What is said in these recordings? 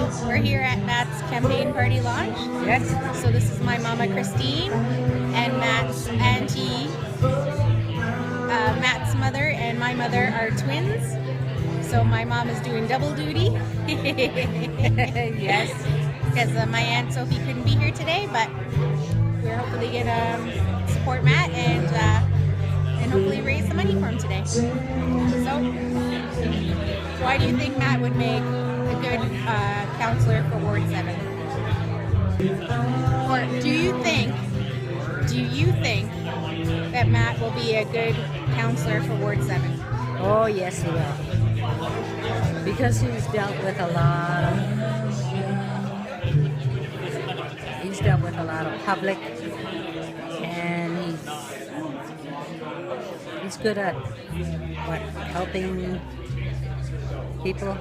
We're here at Matt's campaign party launch. Yes. So this is my mama Christine and Matt's auntie. Matt's mother and my mother are twins. So my mom is doing double duty. Yes. Because my aunt Sophie couldn't be here today, but we're hopefully gonna support Matt and hopefully raise the money for him today. So, why do you think Matt would make a good councillor for Ward 7? Or do you think that Matt will be a good councillor for Ward 7? Oh, yes, he will. Because he's dealt with a lot of public, and he's good at helping people.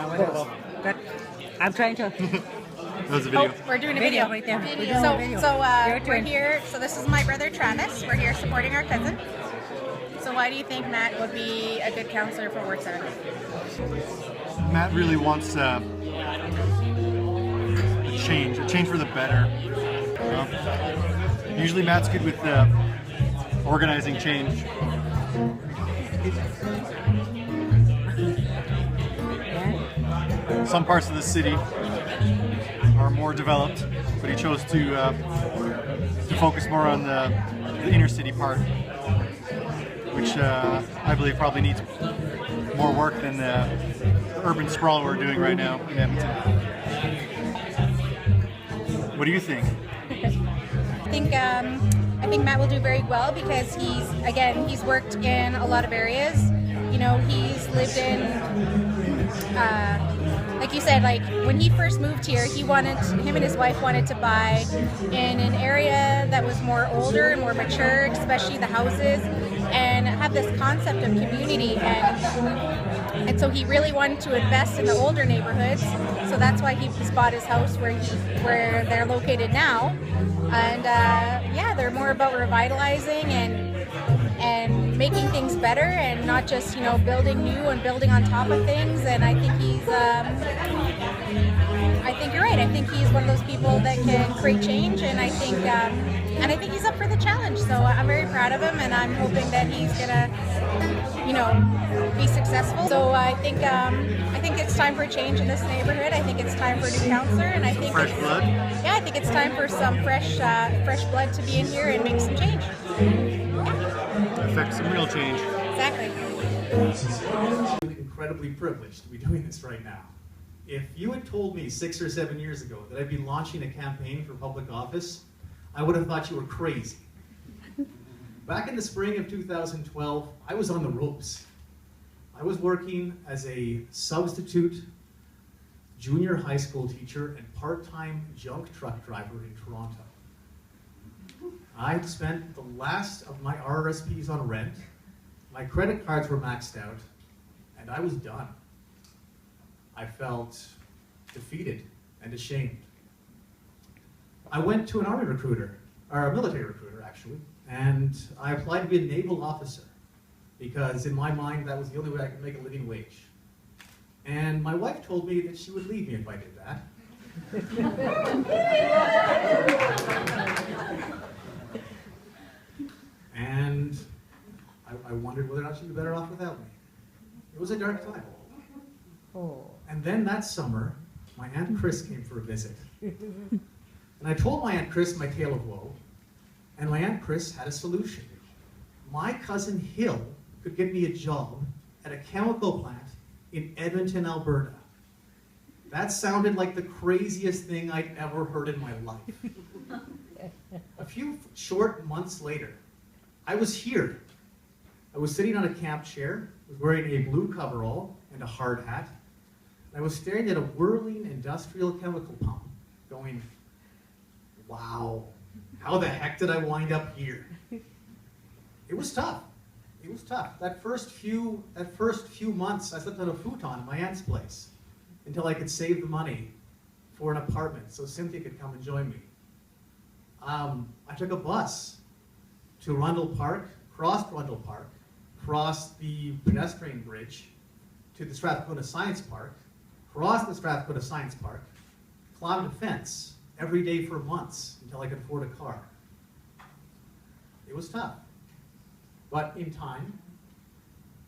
What else? But I'm trying to. That was a video. Oh, we're doing a video right there. So we're here. So this is my brother Travis. We're here supporting our cousin. So why do you think Matt would be a good councillor for Ward 7? Matt really wants a change for the better. Usually Matt's good with organizing change. Some parts of the city are more developed, but he chose to focus more on the inner city part, which I believe probably needs more work than the urban sprawl we're doing right now in Edmonton. What do you think? I think Matt will do very well because he's worked in a lot of areas. You know, he's lived in, like you said, like when he first moved here, him and his wife wanted to buy in an area that was more older and more mature, especially the houses, and have this concept of community. And so he really wanted to invest in the older neighborhoods. So that's why he's bought his house where they're located now. And they're more about revitalizing and making things better, and not just building new and building on top of things. And I think I think you're right. I think he's one of those people that can create change, and I think he's up for the challenge. So I'm very proud of him, and I'm hoping that he's gonna be successful. So I think it's time for a change in this neighborhood. I think it's time for a new councillor, and I think Fresh blood? Yeah, I think it's time for some fresh blood to be in here and make some change. Affect some real change. Exactly. Incredibly privileged to be doing this right now. If you had told me 6 or 7 years ago that I'd be launching a campaign for public office, I would have thought you were crazy. Back in the spring of 2012, I was on the ropes. I was working as a substitute junior high school teacher and part-time junk truck driver in Toronto. I'd spent the last of my RRSPs on rent, my credit cards were maxed out, and I was done. I felt defeated and ashamed. I went to an army recruiter, or a military recruiter actually, and I applied to be a naval officer because in my mind that was the only way I could make a living wage. And my wife told me that she would leave me if I did that. And I wondered whether or not she'd be better off without me. It was a dark time. Oh. And then that summer, my Aunt Chris came for a visit. And I told my Aunt Chris my tale of woe, and my Aunt Chris had a solution. My cousin Hill could get me a job at a chemical plant in Edmonton, Alberta. That sounded like the craziest thing I'd ever heard in my life. A few short months later, I was here. I was sitting on a camp chair, was wearing a blue coverall and a hard hat. I was staring at a whirling industrial chemical pump, going, wow, how the heck did I wind up here? It was tough. It was tough. That first few months, I slept on a futon at my aunt's place until I could save the money for an apartment so Cynthia could come and join me. I took a bus to Rundle Park, crossed Rundle Park, crossed the pedestrian bridge to the Strathcona Science Park, cross the Strathclyde Science Park, climbed a fence every day for months until I could afford a car. It was tough. But in time,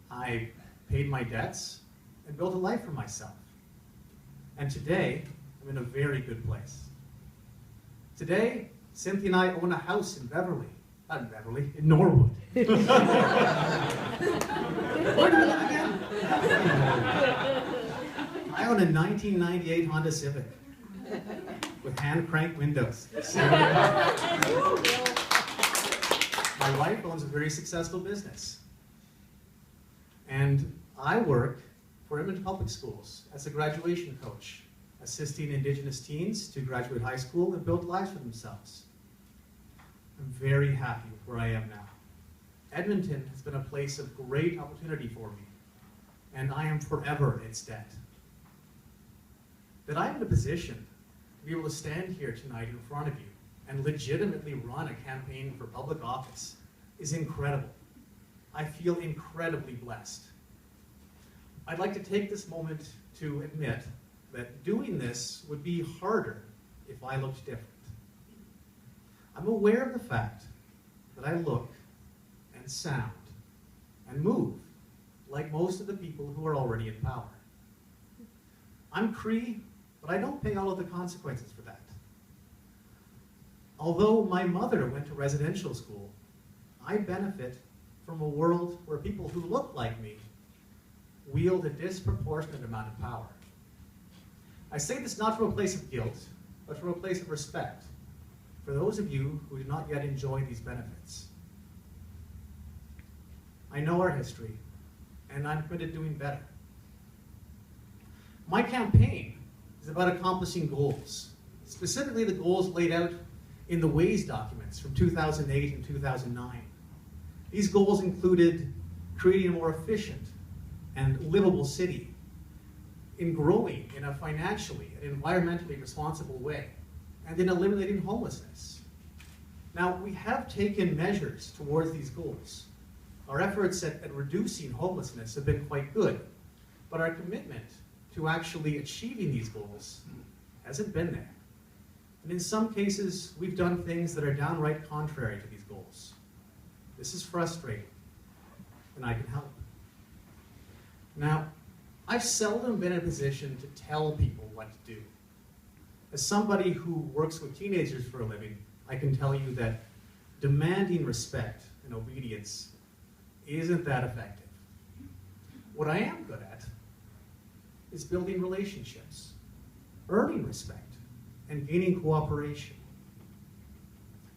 I paid my debts and built a life for myself. And today, I'm in a very good place. Today, Cynthia and I own a house in in Norwood. Where do we live again? I own a 1998 Honda Civic with hand crank windows. My wife owns a very successful business. And I work for Edmonton Public Schools as a graduation coach, assisting Indigenous teens to graduate high school and build lives for themselves. I'm very happy with where I am now. Edmonton has been a place of great opportunity for me, and I am forever in its debt. That I'm in a position to be able to stand here tonight in front of you and legitimately run a campaign for public office is incredible. I feel incredibly blessed. I'd like to take this moment to admit that doing this would be harder if I looked different. I'm aware of the fact that I look and sound and move like most of the people who are already in power. I'm Cree, but I don't pay all of the consequences for that. Although my mother went to residential school, I benefit from a world where people who look like me wield a disproportionate amount of power. I say this not from a place of guilt, but from a place of respect for those of you who do not yet enjoy these benefits. I know our history, and I'm committed to doing better. My campaign is about accomplishing goals, specifically the goals laid out in the Ways documents from 2008 and 2009. These goals included creating a more efficient and livable city, in growing in a financially and environmentally responsible way, and in eliminating homelessness. Now, we have taken measures towards these goals. Our efforts at reducing homelessness have been quite good, but our commitment to actually achieving these goals hasn't been there. And in some cases, we've done things that are downright contrary to these goals. This is frustrating, and I can help. Now, I've seldom been in a position to tell people what to do. As somebody who works with teenagers for a living, I can tell you that demanding respect and obedience isn't that effective. What I am good at is building relationships, earning respect, and gaining cooperation.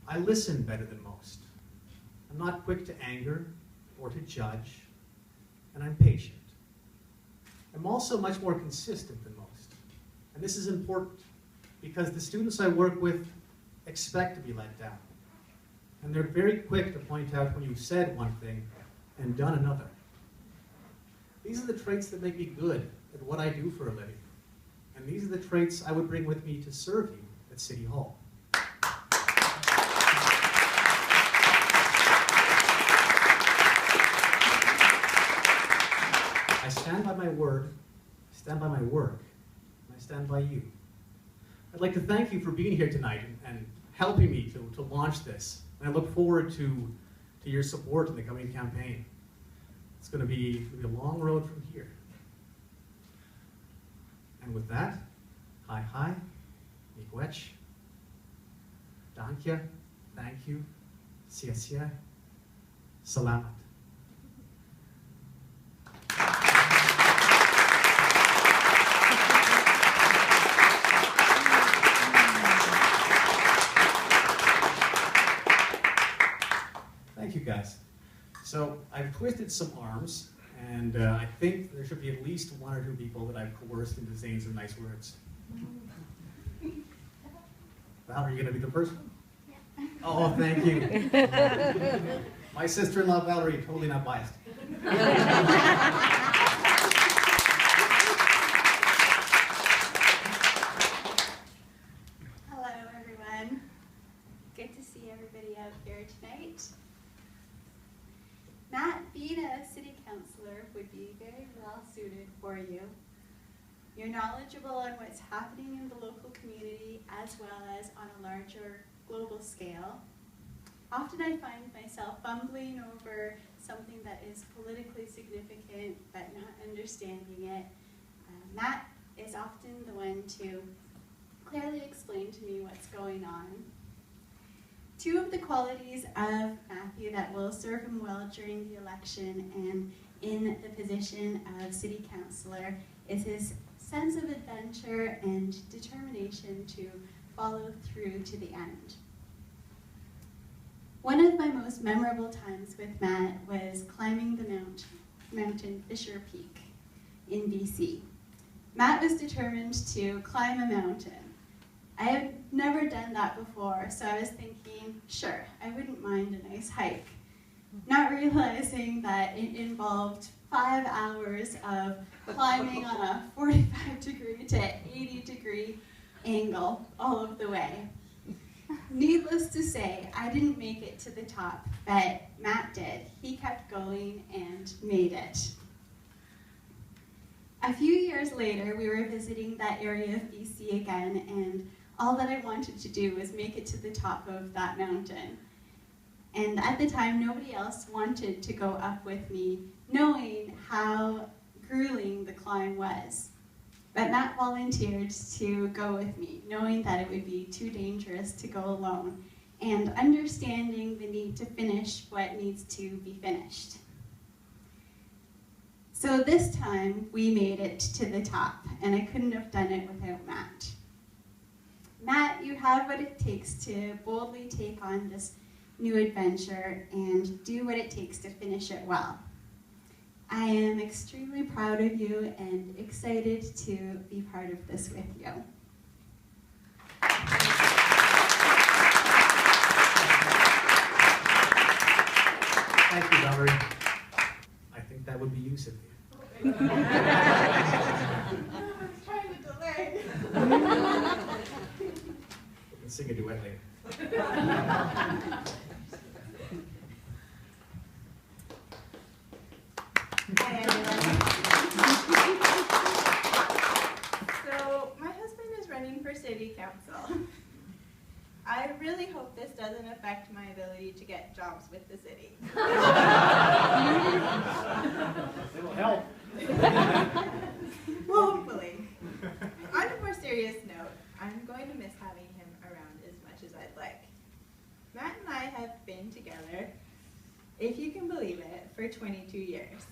I listen better than most. I'm not quick to anger or to judge, and I'm patient. I'm also much more consistent than most. And this is important because the students I work with expect to be let down. And they're very quick to point out when you've said one thing and done another. These are the traits that make me good at what I do for a living. And these are the traits I would bring with me to serve you at City Hall. I stand by my word, I stand by my work, and I stand by you. I'd like to thank you for being here tonight and helping me to launch this. And I look forward to your support in the coming campaign. It's going to be a long road from here. And with that, hi, miigwech, danke, thank you, sia, salamat. Thank you, guys. So I've twisted some arms, and I think there should be at least one or two people that I've coerced into saying some nice words. Val, are you going to be the first one? Yeah. Oh, thank you. My sister-in-law, Valerie, totally not biased. Hello, everyone. Good to see everybody out here tonight. Matt, being a city councilor would be very well suited for you. You're knowledgeable on what's happening in the local community as well as on a larger global scale. Often I find myself fumbling over something that is politically significant but not understanding it. Matt is often the one to clearly explain to me what's going on. Two of the qualities of Matthew that will serve him well during the election and in the position of city councilor is his sense of adventure and determination to follow through to the end. One of my most memorable times with Matt was climbing the mountain Fisher Peak in BC. Matt was determined to climb a mountain. I had never done that before, so I was thinking, sure, I wouldn't mind a nice hike. Not realizing that it involved 5 hours of climbing on a 45-degree to 80-degree angle all of the way. Needless to say, I didn't make it to the top, but Matt did. He kept going and made it. A few years later, we were visiting that area of BC again, and all that I wanted to do was make it to the top of that mountain. And at the time, nobody else wanted to go up with me, knowing how grueling the climb was. But Matt volunteered to go with me, knowing that it would be too dangerous to go alone, and understanding the need to finish what needs to be finished. So this time, we made it to the top, and I couldn't have done it without Matt. Matt, you have what it takes to boldly take on this new adventure and do what it takes to finish it well. I am extremely proud of you and excited to be part of this with you. Thank you, Valerie. I think that would be you, Cynthia. I was trying to delay. We can sing a duet later. Hi, everyone. So, my husband is running for city council. I really hope this doesn't affect my ability to get jobs with the city. It'll help. Well, hopefully. On a more serious note, I'm going to miss having him around as much as I'd like. Matt and I have been together, if you can believe it, for 22 years.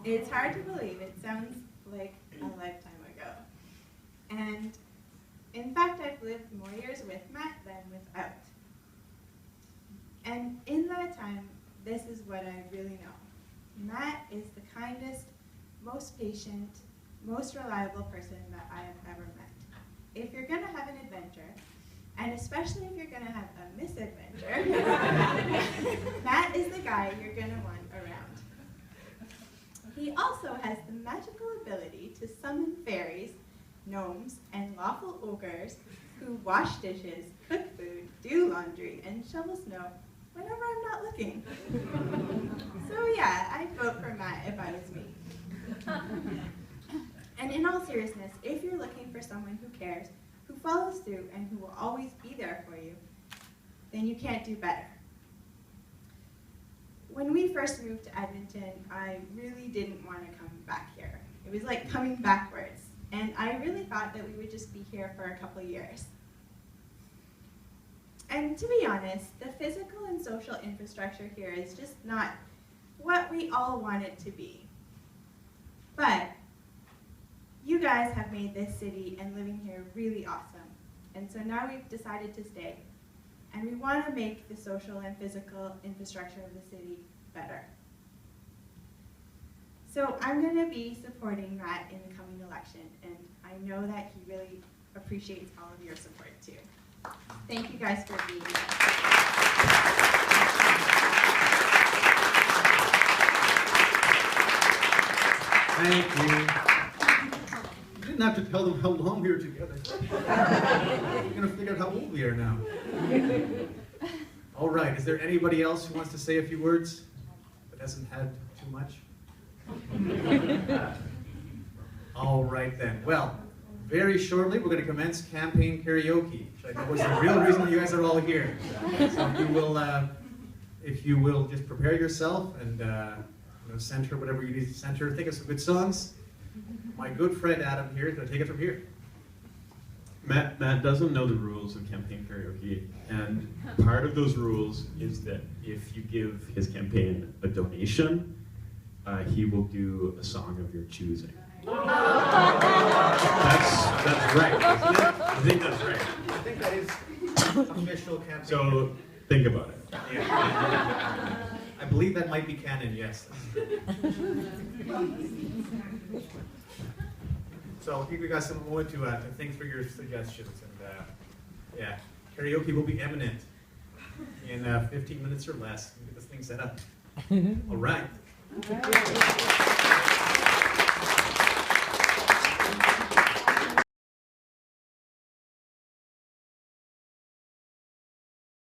It's hard to believe. It sounds like a lifetime ago. And in fact, I've lived more years with Matt than without. And in that time, this is what I really know. Matt is the kindest, most patient, most reliable person that I have ever met. If you're going to have an adventure, and especially if you're going to have a misadventure, Matt is the guy you're going to want around. He also has the magical ability to summon fairies, gnomes, and lawful ogres who wash dishes, cook food, do laundry, and shovel snow whenever I'm not looking. So yeah, I'd vote for Matt if I was me. And in all seriousness, if you're looking for someone who cares, who follows through, and who will always be there for you, then you can't do better. When we first moved to Edmonton, I really didn't want to come back here. It was like coming backwards. And I really thought that we would just be here for a couple years. And to be honest, the physical and social infrastructure here is just not what we all want it to be. But you guys have made this city and living here really awesome. And so now we've decided to stay. And we want to make the social and physical infrastructure of the city better. So I'm going to be supporting Matt in the coming election, and I know that he really appreciates all of your support too. Thank you guys for being here. Thank you. You didn't have to tell them how long we were together. We're going to figure out how old we are now. All right, is there anybody else who wants to say a few words but hasn't had too much? All right then. Well, very shortly we're going to commence campaign karaoke, which I know is the real reason you guys are all here. So if you will just prepare yourself and center whatever you need to center. Think of some good songs. My good friend Adam here is going to take it from here. Matt doesn't know the rules of campaign karaoke, and part of those rules is that if you give his campaign a donation, he will do a song of your choosing. That's right, isn't it? I think that's right. I think that is official campaign. So think about it. Yeah. I believe that might be canon, yes. So I'll give you guys some moment to think through your suggestions. And yeah, karaoke will be imminent in 15 minutes or less. Get this thing set up. All right.